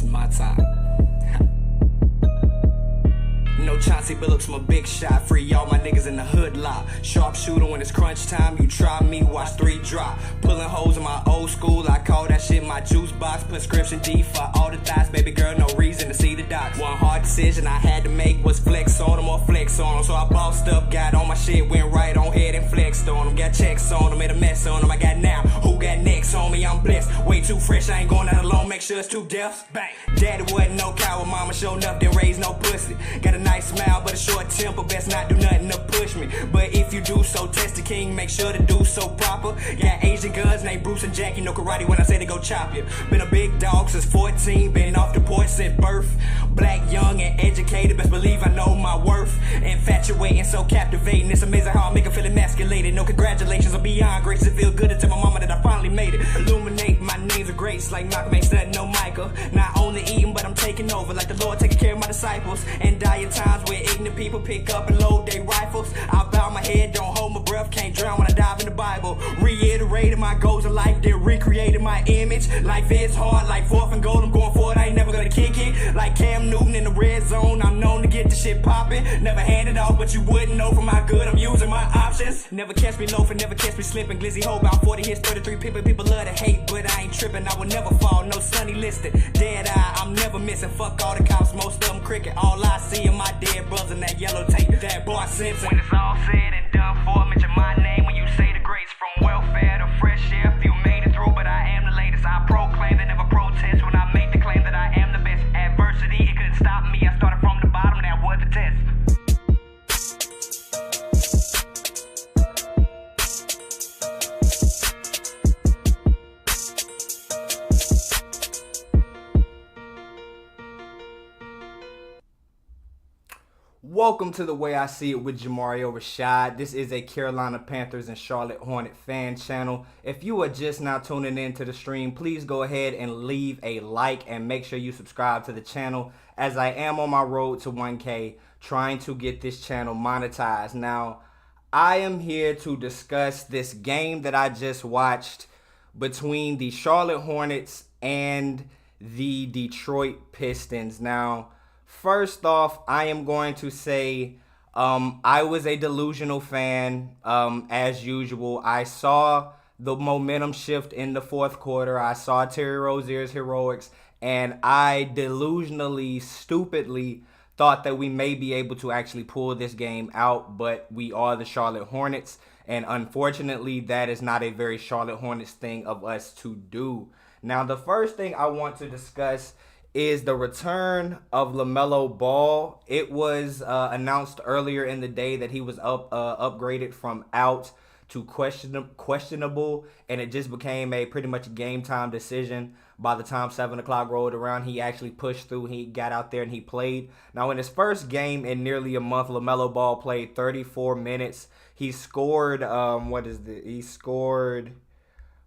my time. No Chauncey Billups, my big shot. Free all my niggas in the hood lot. Sharpshooter when it's crunch time. You try me, watch 3 drop. Pulling holes in my old school. I call that shit my juice box. Prescription D for all the thoughts. Baby girl, no reason to see the dots. One hard decision I had to make was flex on them or flex on them. So I bossed up, got on my shit, went right on head and flexed on them. Got checks on them, made a mess on them. I got now. Who got next on me? I'm blessed. Way too fresh, I ain't going out alone. Make sure it's 2 deaths. Bang. Daddy wasn't no coward. Mama showed up, didn't raise no pussy. Got a nice smile, but a short temper. Best not do nothing to push me. But if you do so, test the king. Make sure to do so proper. Got Asian guns named Bruce and Jackie. No karate when I say they go chop you. Been a big dog since 14. Been off the porch since birth. Black, young, and educated. Best believe I know my worth. Infatuating, so captivating. It's amazing how I make her feel emasculated. No congratulations, I'm beyond gracious. It feel good to tell my mama that I finally made it. Illuminate, my name's a grace. Like Malcolm ain't nothing, no Michael. Not only eating, but I'm taking over. Like the Lord taking care of my disciples. And dire times where ignorant people pick up and load their rifles. I bow my head, don't hold my breath. Can't drown when I dive in the Bible. Reiterated my goals in life, then recreated my image. Life is hard, like 4th and gold. I'm going forward, I ain't never gonna kick it. Like Cam Newton in the red zone, I'm known to get the shit popping. Never hand it off, but you wouldn't know from how good I'm using my options. Never catch me loafing, never catch me slipping. Glizzy Hope out 40 hits, 33 people love to hate, but I ain't tripping. I will never fall, no sunny listed. Dead eye, I'm never missing. Fuck all the cops, most of them cricket. All I see are my dead brothers and that yellow tape. That boy Simpson. When it's all said and done for, mention my name when you say the grace. From welfare to fresh air, few made it through, but I am the latest. I proclaim that never protest when I make the claim that I am the best. Adversity, it couldn't stop me. I started from the bottom, that was the test. Welcome to The Way I See It with Jamario Rashad. This is a Carolina Panthers and Charlotte Hornet fan channel. If you are just now tuning into the stream, please go ahead and leave a like and make sure you subscribe to the channel, as I am on my road to 1K trying to get this channel monetized. Now, I am here to discuss this game that I just watched between the Charlotte Hornets and the Detroit Pistons. Now, first off, I am going to say I was a delusional fan as usual. I saw the momentum shift in the 4th quarter. I saw Terry Rozier's heroics, and I delusionally, stupidly thought that we may be able to actually pull this game out, but we are the Charlotte Hornets, and unfortunately, that is not a very Charlotte Hornets thing of us to do. Now, the first thing I want to discuss is the return of LaMelo Ball. It was announced earlier in the day that he was upgraded from out to questionable, and it just became a pretty much game time decision. By the time 7 o'clock rolled around, he actually pushed through. He got out there and he played. Now, in his first game in nearly a month, LaMelo Ball played 34 minutes. He scored, He scored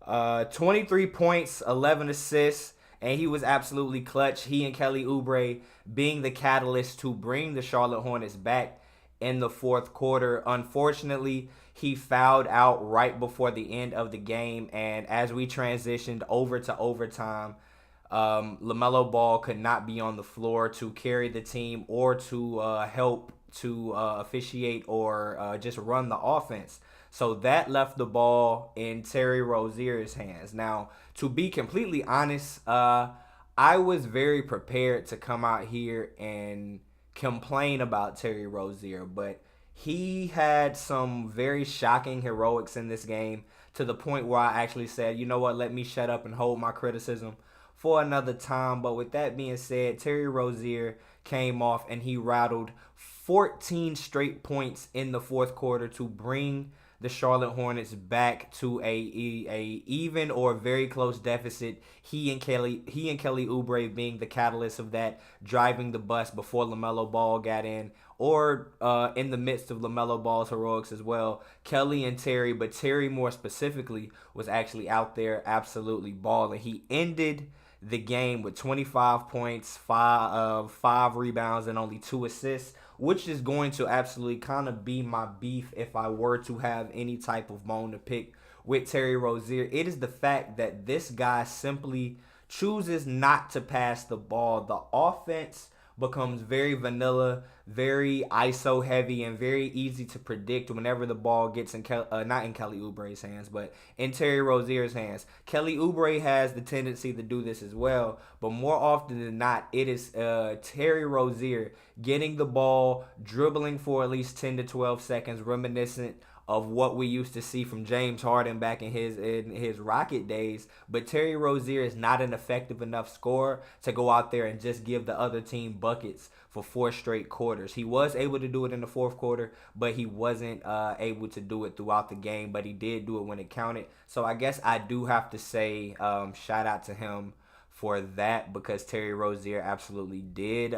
23 points, 11 assists, and he was absolutely clutch. He and Kelly Oubre being the catalyst to bring the Charlotte Hornets back in the 4th quarter. Unfortunately, he fouled out right before the end of the game, and as we transitioned over to overtime, LaMelo Ball could not be on the floor to carry the team or to help to officiate or just run the offense. So that left the ball in Terry Rozier's hands. Now, to be completely honest, I was very prepared to come out here and complain about Terry Rozier, but he had some very shocking heroics in this game to the point where I actually said, you know what, let me shut up and hold my criticism for another time. But with that being said, Terry Rozier came off and he rattled 14 straight points in the 4th quarter to bring the Charlotte Hornets back to a even or very close deficit. He and Kelly Oubre being the catalyst of that, driving the bus before LaMelo Ball got in, or in the midst of LaMelo Ball's heroics as well. Kelly and Terry, but Terry more specifically, was actually out there absolutely balling. He ended the game with 25 points, 5 rebounds, and only 2 assists, which is going to absolutely kind of be my beef if I were to have any type of bone to pick with Terry Rozier. It is the fact that this guy simply chooses not to pass the ball, the offense becomes very vanilla, very ISO heavy, and very easy to predict whenever the ball gets in not in Kelly Oubre's hands, but in Terry Rozier's hands. Kelly Oubre has the tendency to do this as well, but more often than not, it is Terry Rozier getting the ball, dribbling for at least 10 to 12 seconds, reminiscent of what we used to see from James Harden back in his Rocket days. But Terry Rozier is not an effective enough scorer to go out there and just give the other team buckets for 4 straight quarters. He was able to do it in the fourth quarter, but he wasn't able to do it throughout the game, but he did do it when it counted. So I guess I do have to say shout out to him for that, because Terry Rozier absolutely did.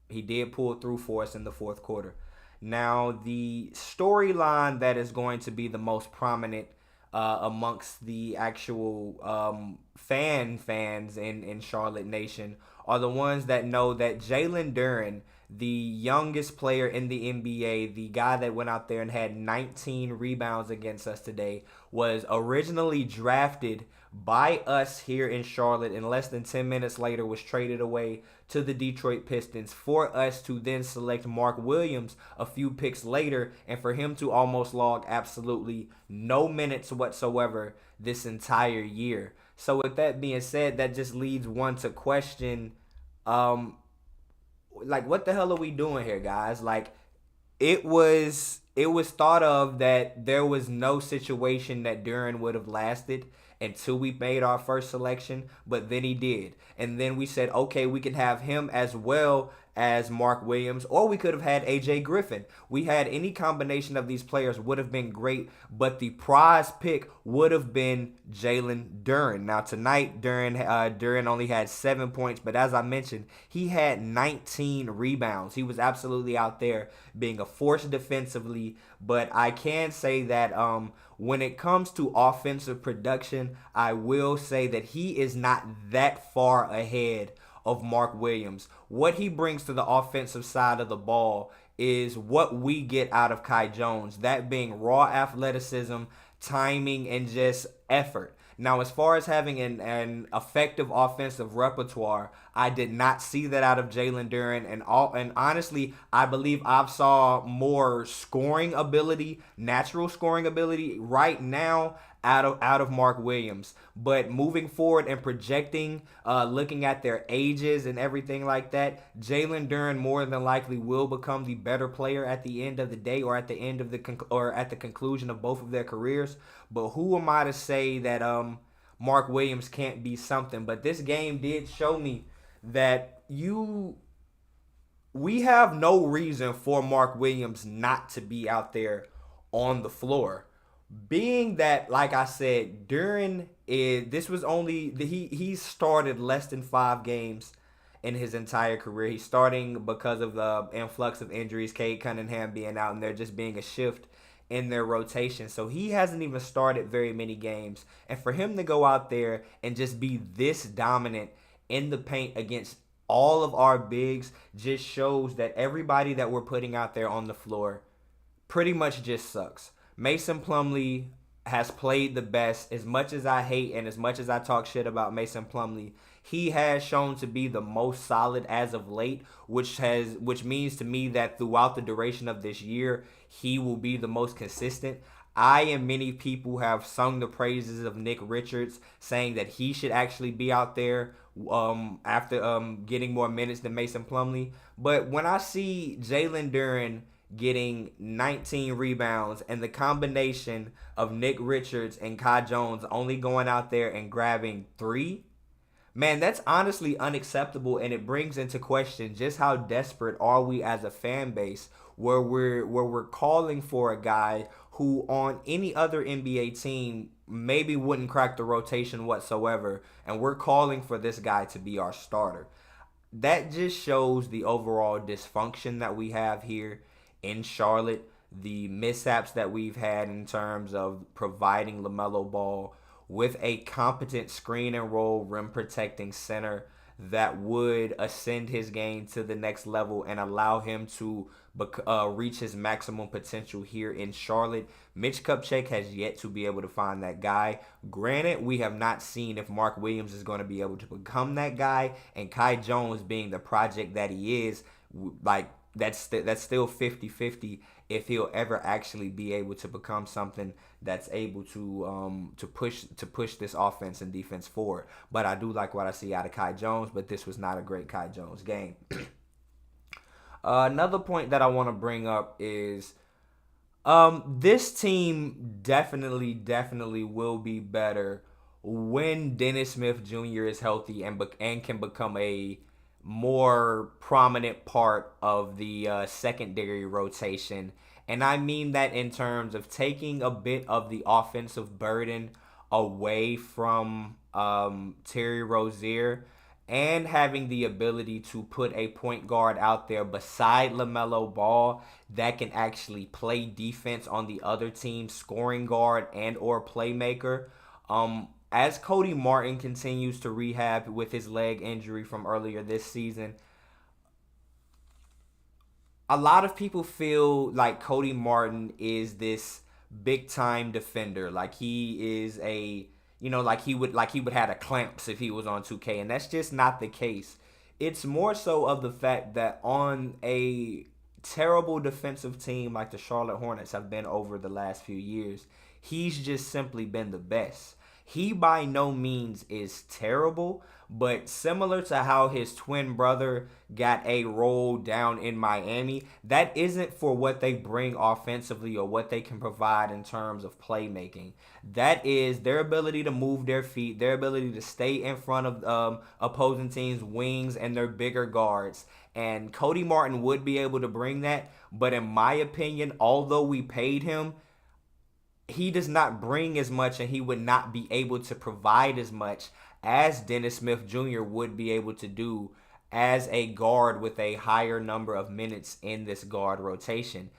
He did pull through for us in the fourth quarter. Now, the storyline that is going to be the most prominent amongst the actual fans in Charlotte Nation are the ones that know that Jalen Duren, the youngest player in the NBA, the guy that went out there and had 19 rebounds against us today, was originally drafted by us here in Charlotte, and less than 10 minutes later was traded away to the Detroit Pistons for us to then select Mark Williams a few picks later, and for him to almost log absolutely no minutes whatsoever this entire year. So with that being said, that just leads one to question, what the hell are we doing here, guys? Like, it was thought of that there was no situation that Duren would have lasted until we made our first selection, but then he did. And then we said, okay, we can have him as well as Mark Williams, or we could have had AJ Griffin. We had any combination of these players would have been great, but the prize pick would have been Jalen Duren. Now tonight, Duren only had 7 points, but as I mentioned, he had 19 rebounds. He was absolutely out there being a force defensively, but I can say that when it comes to offensive production, I will say that he is not that far ahead of Mark Williams. What he brings to the offensive side of the ball is what we get out of Kai Jones, that being raw athleticism, timing, and just effort. Now, as far as having an effective offensive repertoire, I did not see that out of Jalen Duren, and honestly, I believe I saw more scoring ability, natural scoring ability right now out of Mark Williams. But moving forward and projecting, looking at their ages and everything like that, Jalen Duren more than likely will become the better player at the end of the day, or at the end of at the conclusion of both of their careers. But who am I to say that Mark Williams can't be something? But this game did show me that we have no reason for Mark Williams not to be out there on the floor. Being that, like I said, he started less than 5 games in his entire career. He's starting because of the influx of injuries, Cade Cunningham being out, and there just being a shift in their rotation. So he hasn't even started very many games. And for him to go out there and just be this dominant in the paint against all of our bigs just shows that everybody that we're putting out there on the floor pretty much just sucks. Mason Plumlee has played the best. As much as I hate and as much as I talk shit about Mason Plumlee, he has shown to be the most solid as of late, which means to me that throughout the duration of this year, he will be the most consistent. I and many people have sung the praises of Nick Richards, saying that he should actually be out there after getting more minutes than Mason Plumlee. But when I see Jalen Duren getting 19 rebounds and the combination of Nick Richards and Kai Jones only going out there and grabbing 3, man, that's honestly unacceptable, and it brings into question just how desperate are we as a fan base, where we're calling for a guy who on any other NBA team maybe wouldn't crack the rotation whatsoever, and we're calling for this guy to be our starter. That just shows the overall dysfunction that we have here in Charlotte, the mishaps that we've had in terms of providing LaMelo Ball with a competent screen and roll rim protecting center that would ascend his game to the next level and allow him to reach his maximum potential here in Charlotte. Mitch Kupchak has yet to be able to find that guy. Granted, we have not seen if Mark Williams is going to be able to become that guy, and Kai Jones being the project that he is, like that's still 50-50 if he'll ever actually be able to become something that's able to push this offense and defense forward. But I do like what I see out of Kai Jones, but this was not a great Kai Jones game. Another point that I want to bring up is this team definitely will be better when Dennis Smith Jr. is healthy and can become a more prominent part of the secondary rotation. And I mean that in terms of taking a bit of the offensive burden away from Terry Rozier and having the ability to put a point guard out there beside LaMelo Ball that can actually play defense on the other team's scoring guard and or playmaker. As Cody Martin continues to rehab with his leg injury from earlier this season, a lot of people feel like Cody Martin is this big time defender. Like he is like he would have a clamps if he was on 2K, and that's just not the case. It's more so of the fact that on a terrible defensive team like the Charlotte Hornets have been over the last few years, he's just simply been the best. He by no means is terrible, but similar to how his twin brother got a role down in Miami, that isn't for what they bring offensively or what they can provide in terms of playmaking. That is their ability to move their feet, their ability to stay in front of opposing teams' wings and their bigger guards. And Cody Martin would be able to bring that, but in my opinion, although we paid him, he does not bring as much and he would not be able to provide as much as Dennis Smith Jr. would be able to do as a guard with a higher number of minutes in this guard rotation.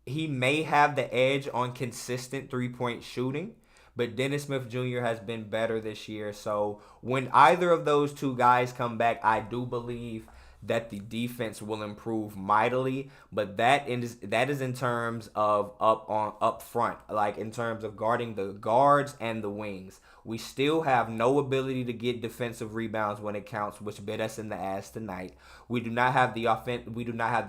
He may have the edge on consistent three-point shooting, but Dennis Smith Jr. has been better this year. So when either of those two guys come back, I do believe that the defense will improve mightily, but that is in terms of up front, like in terms of guarding the guards and the wings. We still have no ability to get defensive rebounds when it counts, which bit us in the ass tonight. We do not have the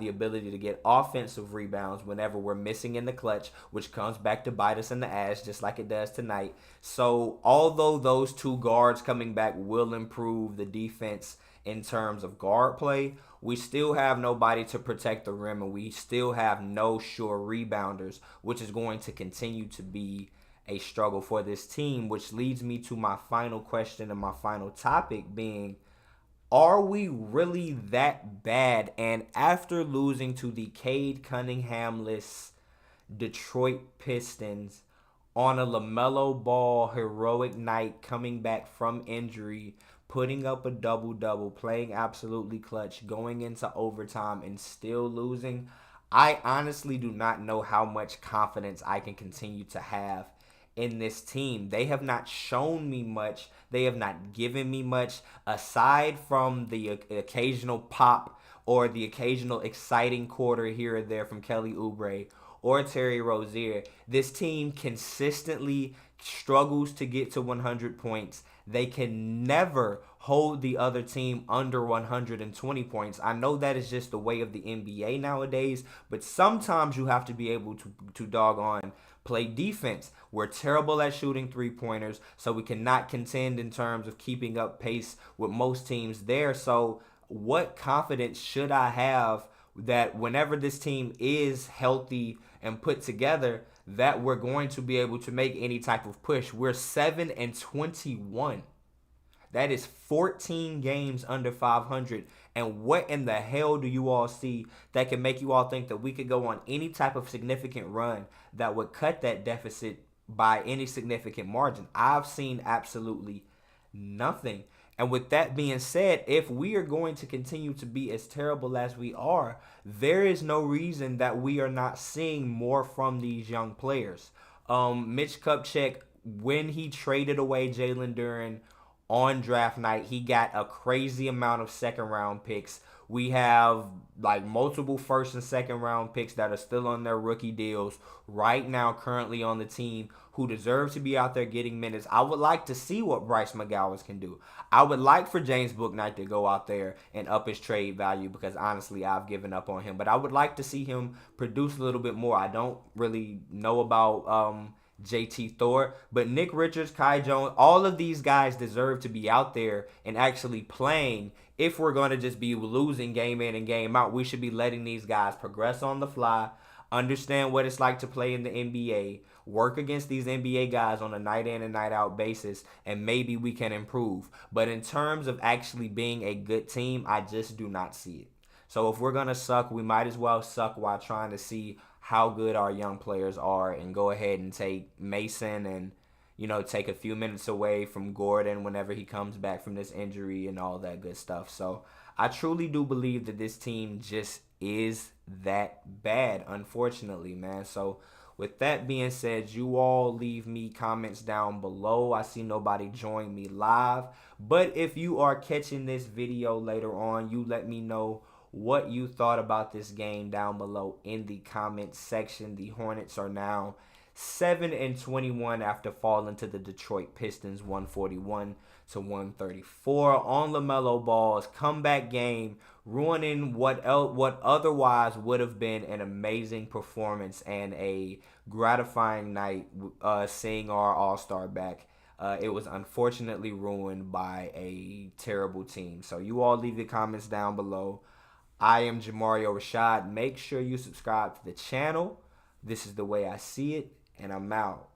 ability to get offensive rebounds whenever we're missing in the clutch, which comes back to bite us in the ass just like it does tonight. So although those two guards coming back will improve the defense in terms of guard play, we still have nobody to protect the rim, and we still have no sure rebounders, which is going to continue to be a struggle for this team, which leads me to my final question and my final topic being, are we really that bad? And after losing to the Cade Cunningham-less Detroit Pistons on a LaMelo Ball heroic night, coming back from injury, putting up a double-double, playing absolutely clutch, going into overtime and still losing, I honestly do not know how much confidence I can continue to have in this team. They have not shown me much. They have not given me much aside from the occasional pop or the occasional exciting quarter here or there from Kelly Oubre or Terry Rozier. This team consistently struggles to get to 100 points. They can never hold the other team under 120 points. I know that is just the way of the NBA nowadays, but sometimes you have to be able to doggone play defense. We're terrible at shooting three-pointers, so we cannot contend in terms of keeping up pace with most teams there. So what confidence should I have that whenever this team is healthy and put together, that we're going to be able to make any type of push? We're 7-21. That is 14 games under 500. And what in the hell do you all see that can make you all think that we could go on any type of significant run that would cut that deficit by any significant margin? I've seen absolutely nothing. And with that being said, if we are going to continue to be as terrible as we are, there is no reason that we are not seeing more from these young players. Mitch Kupchak, when he traded away Jalen Duren on draft night. He got a crazy amount of second round picks. We have like multiple first and second round picks that are still on their rookie deals right now, currently on the team, who deserve to be out there getting minutes. I would like to see what Bryce McGowens can do. I would like for James Bouknight to go out there and up his trade value, because honestly, I've given up on him. But I would like to see him produce a little bit more. I don't really know about JT Thor, but Nick Richards, Kai Jones, all of these guys deserve to be out there and actually playing. If we're going to just be losing game in and game out, we should be letting these guys progress on the fly, understand what it's like to play in the NBA, work against these NBA guys on a night in and night out basis, and maybe we can improve. But in terms of actually being a good team, I just do not see it. So if we're going to suck, we might as well suck while trying to see how good our young players are, and go ahead and take Mason and, take a few minutes away from Gordon whenever he comes back from this injury and all that good stuff. So I truly do believe that this team just is that bad, unfortunately, man. So with that being said, you all leave me comments down below. I see nobody join me live, but if you are catching this video later on, you let me know what you thought about this game down below in the comments section. The Hornets are now 7-21 after falling to the Detroit Pistons 141-134 on LaMelo Ball's comeback game, ruining what otherwise would have been an amazing performance and a gratifying night seeing our All-Star back. It was unfortunately ruined by a terrible team. So you all leave your comments down below. I am Jamario Rashad. Make sure you subscribe to the channel. This is the way I see it, and I'm out.